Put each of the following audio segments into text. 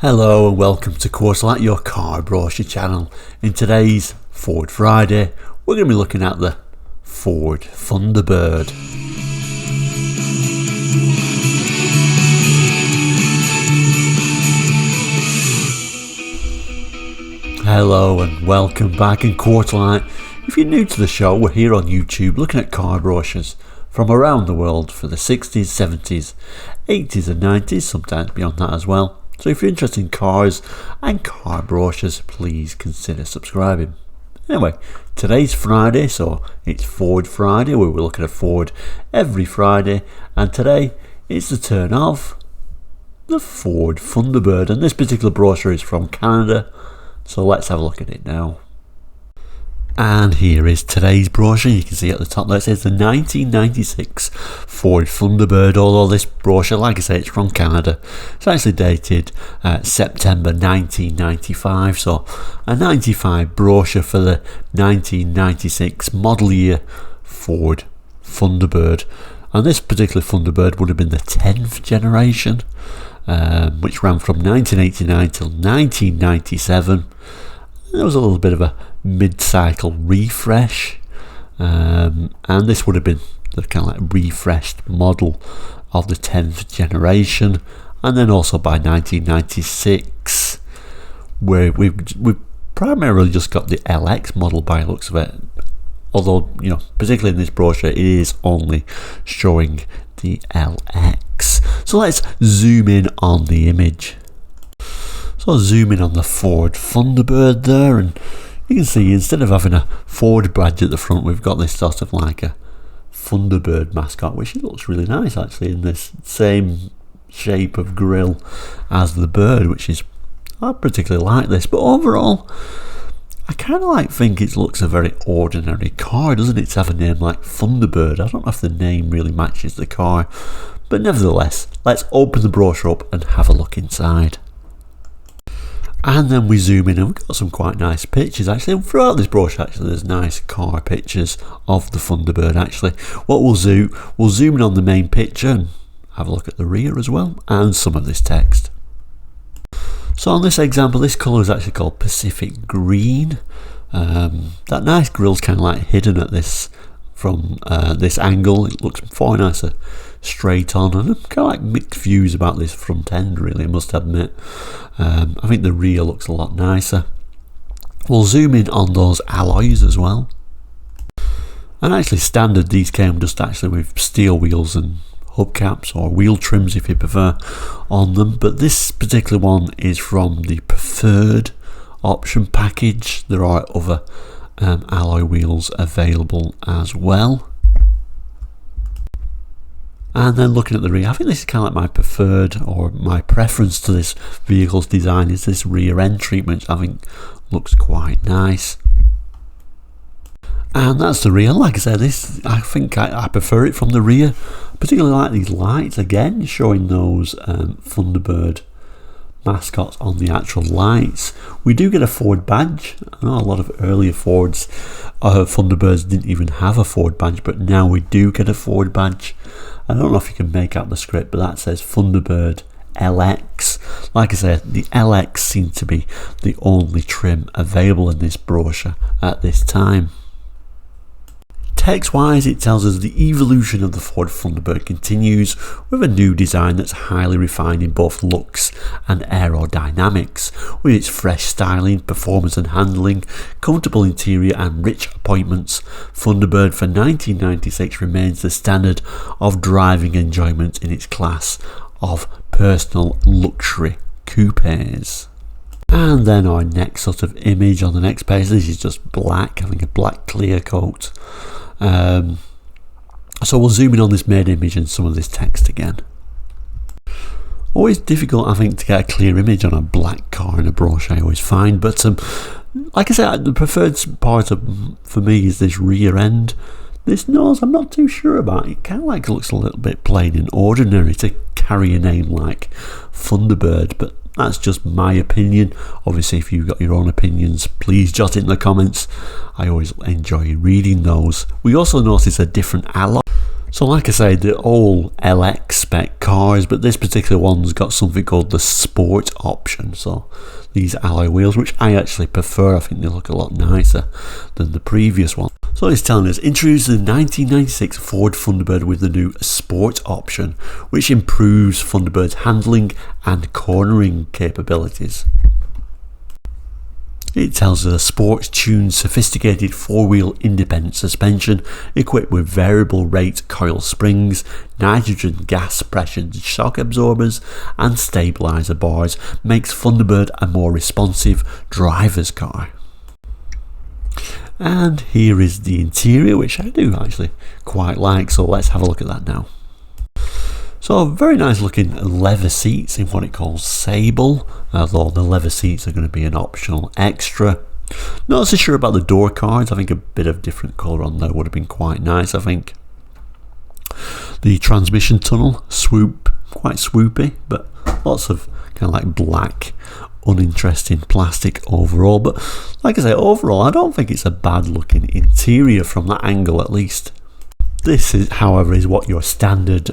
Hello and welcome to Quarterlight, your car brochure channel. In today's Ford Friday, we're going to be looking at the Ford Thunderbird. Hello and welcome back in Quarterlight. If you're new to the show, we're here on YouTube looking at car brochures from around the world for the 60s, 70s, 80s and 90s, sometimes beyond that as well. So if you're interested in cars and car brochures, please consider subscribing. Anyway, today's Friday, so it's Ford Friday, where we're looking at Ford every Friday, and today it's the turn of the Ford Thunderbird, and this particular brochure is from Canada, so let's have a look at it now. And here is today's brochure. You can see at the top there it says the 1996 Ford Thunderbird, although this brochure, like I say, it's from Canada. It's actually dated September 1995, so a 95 brochure for the 1996 model year Ford Thunderbird. And this particular Thunderbird would have been the 10th generation, which ran from 1989 till 1997. There was a little bit of a mid-cycle refresh, and this would have been the kind of like refreshed model of the 10th generation. And then also by 1996, where we've primarily just got the LX model by the looks of it, although, you know, particularly in this brochure it is only showing the LX. So let's zoom in on the image. So I'll zoom in on the Ford Thunderbird there, and you can see instead of having a Ford badge at the front, we've got this sort of like a Thunderbird mascot, which looks really nice actually, in this same shape of grille as the bird, which is, I particularly like this. But overall, I kind of think it looks a very ordinary car, doesn't it, to have a name like Thunderbird. I don't know if the name really matches the car, but nevertheless, let's open the brochure up and have a look inside. And then we zoom in and we've got some quite nice pictures actually. And throughout this brochure actually there's nice car pictures of the Thunderbird actually. What we'll zoom in on the main picture and have a look at the rear as well, and some of this text. So on this example, this colour is actually called Pacific Green. That nice grille's kind of like hidden at this from this angle. It looks far nicer straight on, and I'm kind of like mixed views about this front end really, I must admit. I think the rear looks a lot nicer. We'll zoom in on those alloys as well, and actually standard these came just actually with steel wheels and hubcaps, or wheel trims if you prefer, on them, but this particular one is from the preferred option package. There are other alloy wheels available as well. And then looking at the rear, I think this is kind of like my preferred, or my preference to this vehicle's design is this rear end treatment, which I think looks quite nice. And that's the rear. Like I said, this, I think I prefer it from the rear. I particularly like these lights, again showing those Thunderbird mascots on the actual lights. We do get a Ford badge. I know a lot of earlier Fords, Thunderbirds didn't even have a Ford badge, but now we do get a Ford badge. I don't know if you can make out the script, but that says Thunderbird LX. Like I said, the LX seems to be the only trim available in this brochure at this time. Text-wise, it tells us the evolution of the Ford Thunderbird continues with a new design that's highly refined in both looks and aerodynamics, with its fresh styling, performance and handling, comfortable interior and rich appointments. Thunderbird for 1996 remains the standard of driving enjoyment in its class of personal luxury coupes. And then our next sort of image on the next page, this is just black, having a black clear coat. So we'll zoom in on this main image and some of this text again. Always difficult, I think, to get a clear image on a black car in a brochure, I always find, but like I said, the preferred part for me is this rear end. This nose I'm not too sure about. It kind of like looks a little bit plain and ordinary to carry a name like Thunderbird, but that's just my opinion. Obviously, if you've got your own opinions, please jot it in the comments. I always enjoy reading those. We also notice a different alloy. So like I say, they're all LX spec cars, but this particular one's got something called the Sport option. So these alloy wheels, which I actually prefer, I think they look a lot nicer than the previous one. So it's telling us, introduce the 1996 Ford Thunderbird with the new Sport option, which improves Thunderbird's handling and cornering capabilities. It tells us a sports-tuned, sophisticated four-wheel independent suspension equipped with variable rate coil springs, nitrogen gas pressured shock absorbers and stabiliser bars makes Thunderbird a more responsive driver's car. And here is the interior, which I do actually quite like, so let's have a look at that now. So very nice looking leather seats in what it calls sable, although the leather seats are going to be an optional extra. Not so sure about the door cards. I think a bit of different colour on there would have been quite nice, I think. The transmission tunnel, quite swoopy, but lots of kind of like black, uninteresting plastic overall. But like I say, overall I don't think it's a bad looking interior from that angle at least. This is, however, is what your standard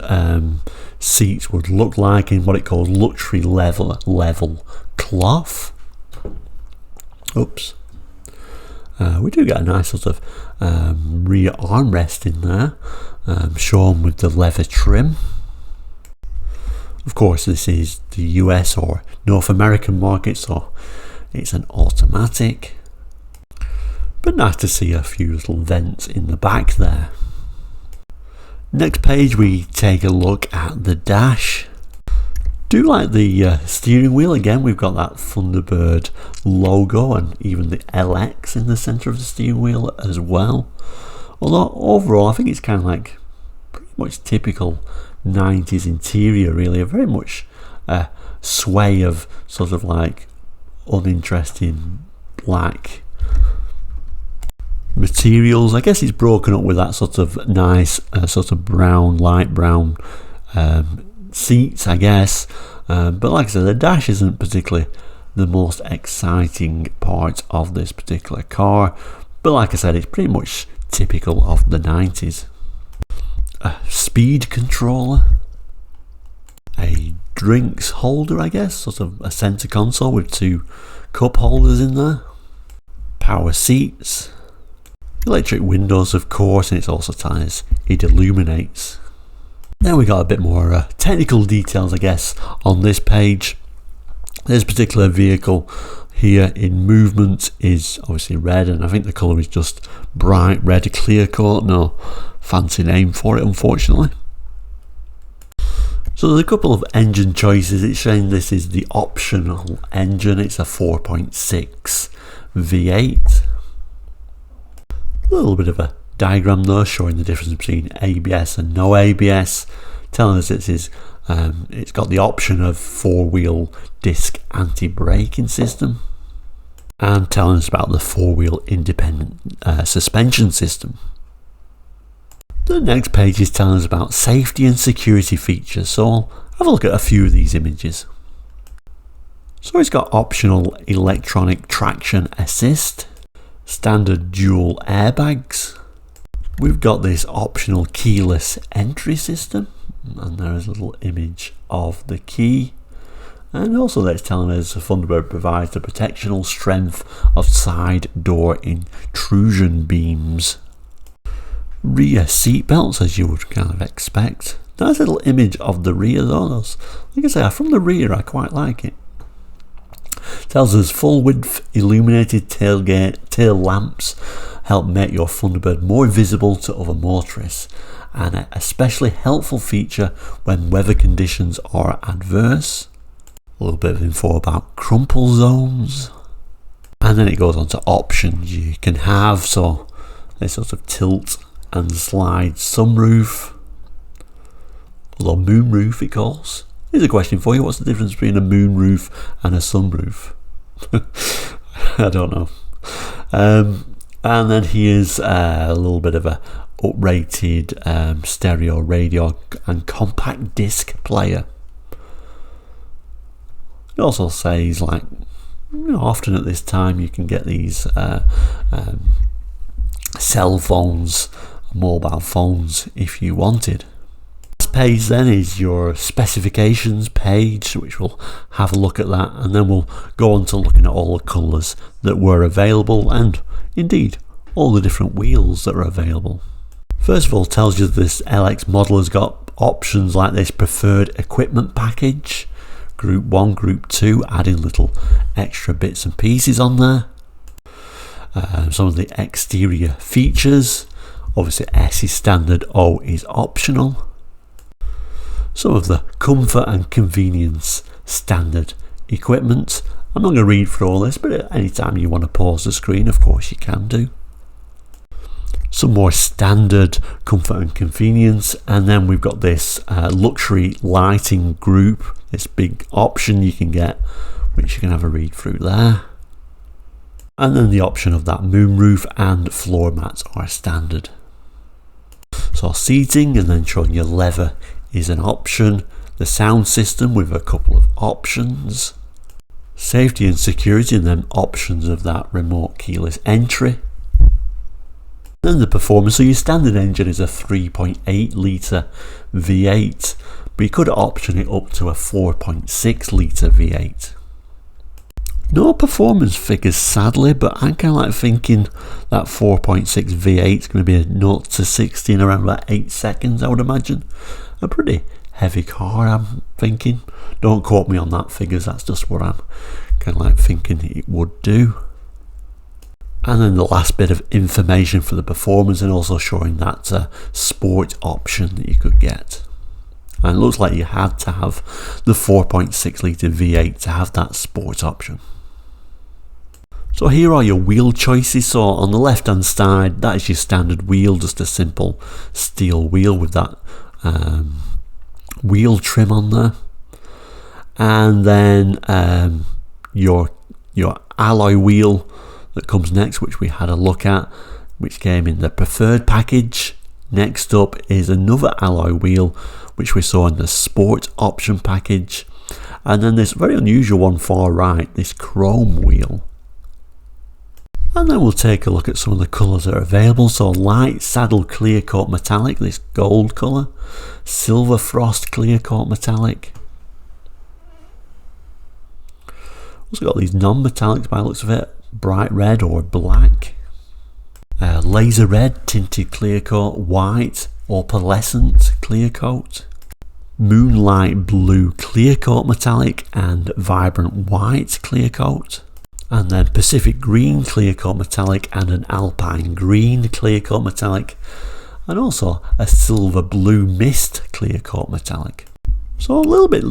seats would look like in what it calls luxury level cloth. Oops. We do get a nice sort of rear armrest in there, shown with the leather trim. Of course, this is the US or North American market, so it's an automatic. But nice to see a few little vents in the back there. Next page we take a look at the dash. Do like the steering wheel. Again, we've got that Thunderbird logo and even the LX in the centre of the steering wheel as well. Although overall I think it's kind of like pretty much typical 90s interior really, a very much sway of sort of like uninteresting black materials. I guess it's broken up with that sort of nice sort of brown, light brown seats, I guess. But like I said, the dash isn't particularly the most exciting part of this particular car. But like I said, it's pretty much typical of the 90s. A speed controller. A drinks holder, I guess, sort of a centre console with two cup holders in there. Power seats. Electric windows, of course, and it's also telling us it illuminates. Then we got a bit more technical details, I guess, on this page. This particular vehicle here in movement is obviously red, and I think the colour is just bright red clear coat. No fancy name for it, unfortunately. So there's a couple of engine choices. It's saying this is the optional engine. It's a 4.6 V8. A little bit of a diagram there showing the difference between ABS and no ABS, telling us it's got the option of four-wheel disc anti-braking system, and telling us about the four-wheel independent suspension system. The next page is telling us about safety and security features, so I'll have a look at a few of these images. So it's got optional electronic traction assist, standard dual airbags. We've got this optional keyless entry system, and there is a little image of the key. And also that's telling us the Thunderbird provides the protectional strength of side door intrusion beams. Rear seat belts, as you would kind of expect. Nice little image of the rear though. Like I say, from the rear I quite like it. Tells us full width illuminated tail lamps help make your Thunderbird more visible to other motorists, and an especially helpful feature when weather conditions are adverse. A little bit of info about crumple zones, and then it goes on to options you can have. So they sort of tilt and slide sunroof, or moonroof it calls. Here's a question for you: what's the difference between a moonroof and a sunroof? I don't know. And then here's a little bit of a uprated stereo radio and compact disc player. It also says, like, often at this time you can get these cell phones mobile phones if you wanted. Last page then is your specifications page, which we'll have a look at that, and then we'll go on to looking at all the colours that were available and indeed all the different wheels that are available. First of all, it tells you this LX model has got options like this preferred equipment package, group 1, group 2, adding little extra bits and pieces on there. Some of the exterior features, obviously S is standard, O is optional. Some of the comfort and convenience standard equipment. I'm not going to read through all this, but at any time you want to pause the screen, of course you can do. Some more standard comfort and convenience, and then we've got this luxury lighting group, this big option you can get, which you can have a read through there. And then the option of that moonroof and floor mats are standard. So seating, and then showing your leather is an option. The sound system with a couple of options. Safety and security, and then options of that remote keyless entry. Then the performance, so your standard engine is a 3.8 litre V8, but you could option it up to a 4.6 litre V8. No performance figures sadly, but I'm kind of like thinking that 4.6 V8 is going to be a 0 to 60 in around about 8 seconds, I would imagine. A pretty heavy car, I'm thinking. Don't quote me on that figures, that's just what I'm kind of like thinking it would do. And then the last bit of information for the performance, and also showing that sport option that you could get. And it looks like you had to have the 4.6 litre V8 to have that sport option. So here are your wheel choices. So on the left hand side, that is your standard wheel, just a simple steel wheel with that wheel trim on there. And then your alloy wheel that comes next, which we had a look at, which came in the preferred package. Next up is another alloy wheel, which we saw in the sport option package. And then this very unusual one far right, this chrome wheel. And then we'll take a look at some of the colours that are available. So light saddle clear coat metallic, this gold colour. Silver frost clear coat metallic. Also got these non-metallics by the looks of it. Bright red or black. Laser red tinted clear coat, white opalescent clear coat. Moonlight blue clear coat metallic and vibrant white clear coat. And then Pacific green clear coat metallic and an alpine green clear coat metallic. And also a silver blue mist clear coat metallic. So a little bit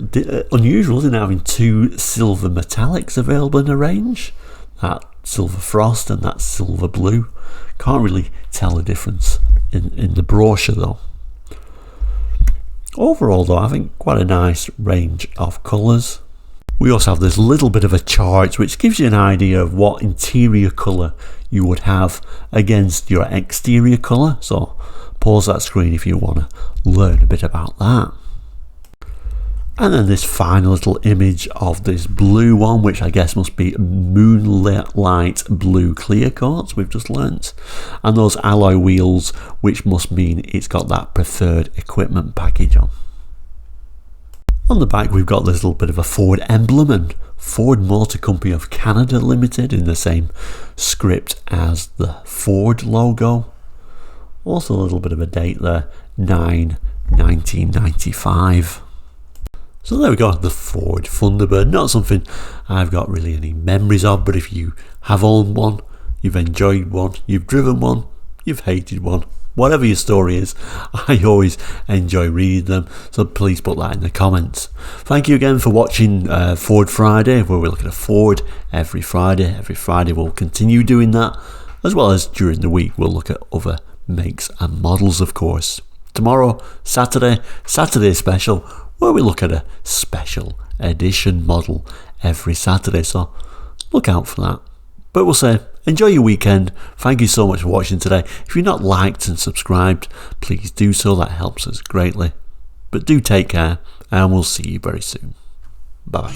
unusual, isn't it, having two silver metallics available in the range? That silver frost and that silver blue. Can't really tell the difference in the brochure though. Overall though, I think quite a nice range of colours. We also have this little bit of a chart which gives you an idea of what interior colour you would have against your exterior colour. So pause that screen if you want to learn a bit about that. And then this final little image of this blue one, which I guess must be moonlight blue clear coats we've just learnt. And those alloy wheels, which must mean it's got that preferred equipment package on. On the back we've got this little bit of a Ford emblem and Ford Motor Company of Canada Limited in the same script as the Ford logo. Also a little bit of a date there, 9/1995. So there we go, the Ford Thunderbird. Not something I've got really any memories of, but if you have owned one, you've enjoyed one, you've driven one, you've hated one, whatever your story is, I always enjoy reading them, so please put that in the comments. Thank you again for watching Ford Friday, where we look at a Ford every Friday. Every Friday we'll continue doing that, as well as during the week we'll look at other makes and models, of course. Tomorrow, Saturday special, where we look at a special edition model every Saturday, so look out for that. But we'll say, enjoy your weekend. Thank you so much for watching today. If you're not liked and subscribed, please do so, that helps us greatly. But do take care, and we'll see you very soon. Bye bye.